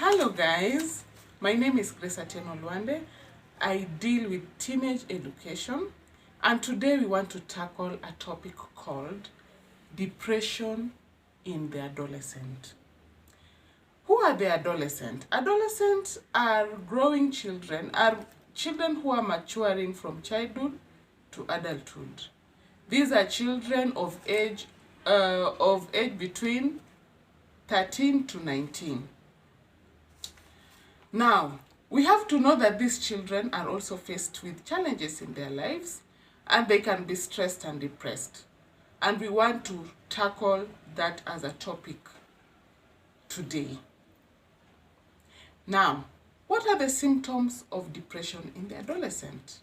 Hello guys, my name is Grace Atieno Luande. I deal with teenage education, and today we want to tackle a topic called depression in the adolescent. Who are the adolescent? Adolescents are growing children, are children who are maturing from childhood to adulthood. These are children of age between 13 to 19. Now, we have to know that these children are also faced with challenges in their lives, and they can be stressed and depressed. And we want to tackle that as a topic today. Now, what are the symptoms of depression in the adolescent?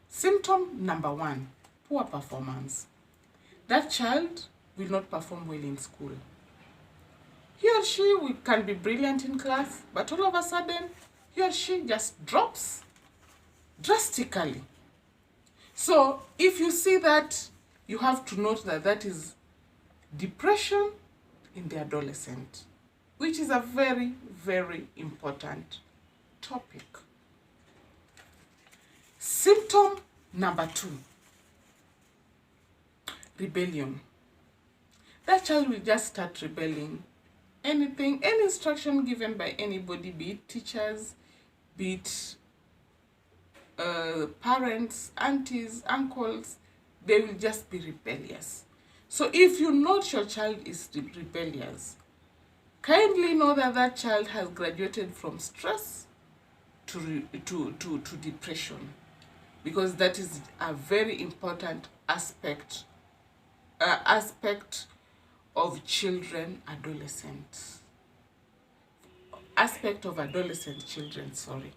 Symptom number 1, poor performance. That child will not perform well in school. He or she can be brilliant in class, but all of a sudden, he or she just drops drastically. So if you see that, you have to note that that is depression in the adolescent, which is a very, very important topic. Symptom number 2, rebellion. That child will just start rebelling. Anything, any instruction given by anybody, be it teachers, be it parents, aunties, uncles, they will just be rebellious. So if you note your child is rebellious, kindly know that that child has graduated from stress to depression, because that is a very important aspect of children, adolescent children, sorry.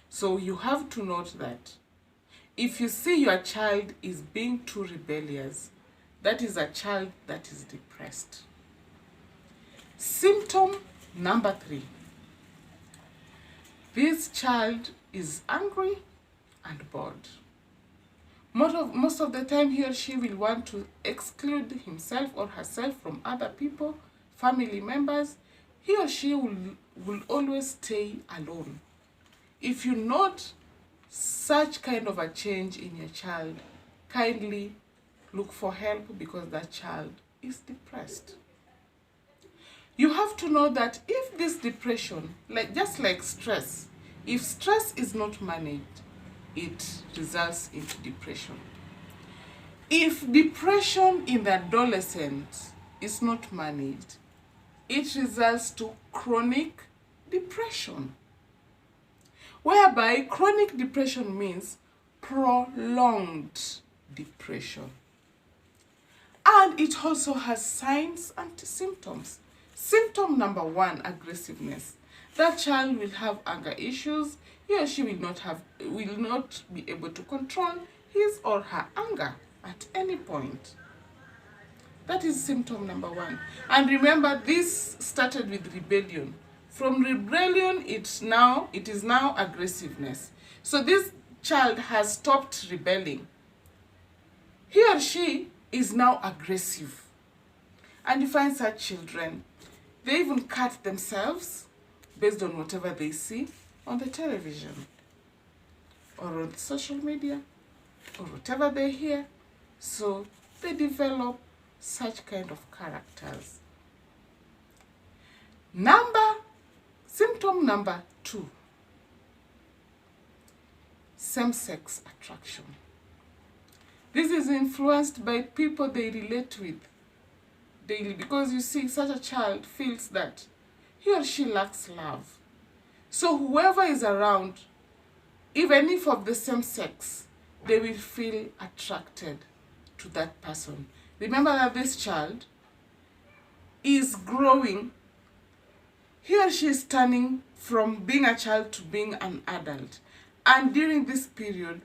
So you have to note that if you see your child is being too rebellious, that is a child that is depressed. Symptom number 3, this child is angry and bored. Most of the time, he or she will want to exclude himself or herself from other people, family members. He or she will always stay alone. If you note such kind of a change in your child, kindly look for help, because that child is depressed. You have to know that if this depression, just like stress, if stress is not managed, it results into depression. If depression in the adolescent is not managed, it results to chronic depression, whereby chronic depression means prolonged depression. And it also has signs and symptoms. Symptom number 1, aggressiveness. That child will have anger issues. He or she will not be able to control his or her anger at any point. That is symptom number 1. And remember, this started with rebellion. From rebellion, it is now aggressiveness. So this child has stopped rebelling. He or she is now aggressive. And you find such children, they even cut themselves based on whatever they see on the television or on social media or whatever they hear. So they develop such kind of characters. Symptom number 2, same-sex attraction. This is influenced by people they relate with daily, because you see, such a child feels that he or she lacks love. So whoever is around, even if of the same sex, they will feel attracted to that person. Remember that this child is growing. He or she is turning from being a child to being an adult. And during this period,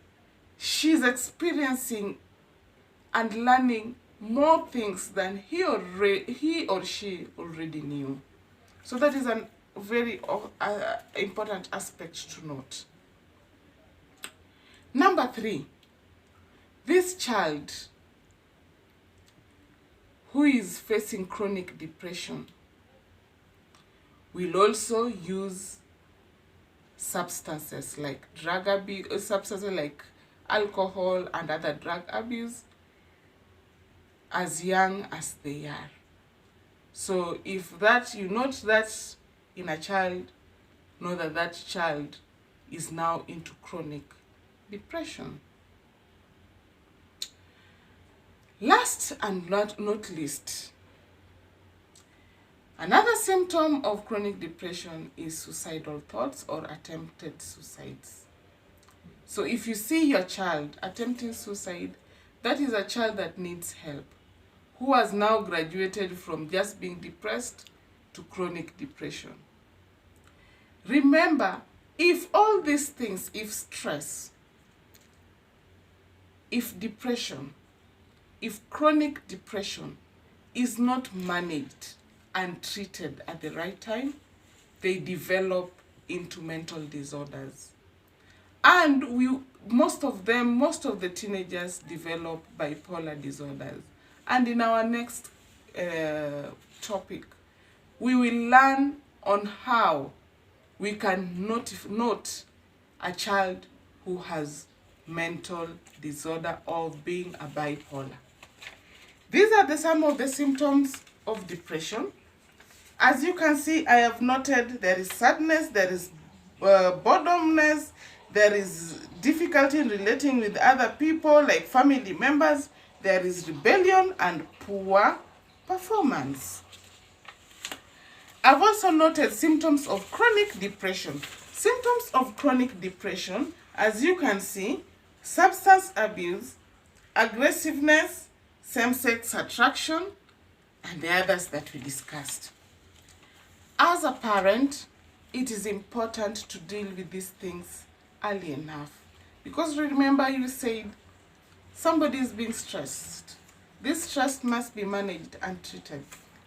she's experiencing and learning more things than he or she already knew. So that is a very important aspect to note. Number 3, this child who is facing chronic depression will also use substances like drug abuse, substances like alcohol and other drug abuse as young as they are. So if that you note that in a child, know that that child is now into chronic depression. Last and not least, another symptom of chronic depression is suicidal thoughts or attempted suicides. So if you see your child attempting suicide, that is a child that needs help, who has now graduated from just being depressed to chronic depression. Remember, if all these things, if stress, if depression, if chronic depression is not managed and treated at the right time, they develop into mental disorders. And most of the teenagers develop bipolar disorders. And in our next topic, we will learn on how we can note a child who has mental disorder or being a bipolar. These are some of the symptoms of depression. As you can see, I have noted there is sadness, there is boredomness, there is difficulty in relating with other people like family members, there is rebellion and poor performance. I've also noted symptoms of chronic depression. Symptoms of chronic depression, as you can see, substance abuse, aggressiveness, same-sex attraction, and the others that we discussed. As a parent, it is important to deal with these things early enough. Because remember, you said somebody is being stressed. This stress must be managed and treated.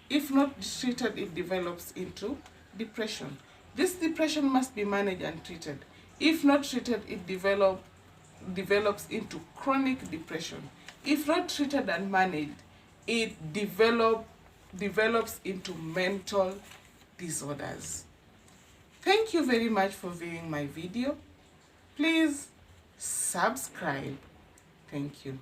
If not treated, it develops into depression. This depression must be managed and treated. If not treated, it develops into chronic depression. If not treated and managed, it develops into mental disorders. Thank you very much for viewing my video. Please subscribe. Thank you.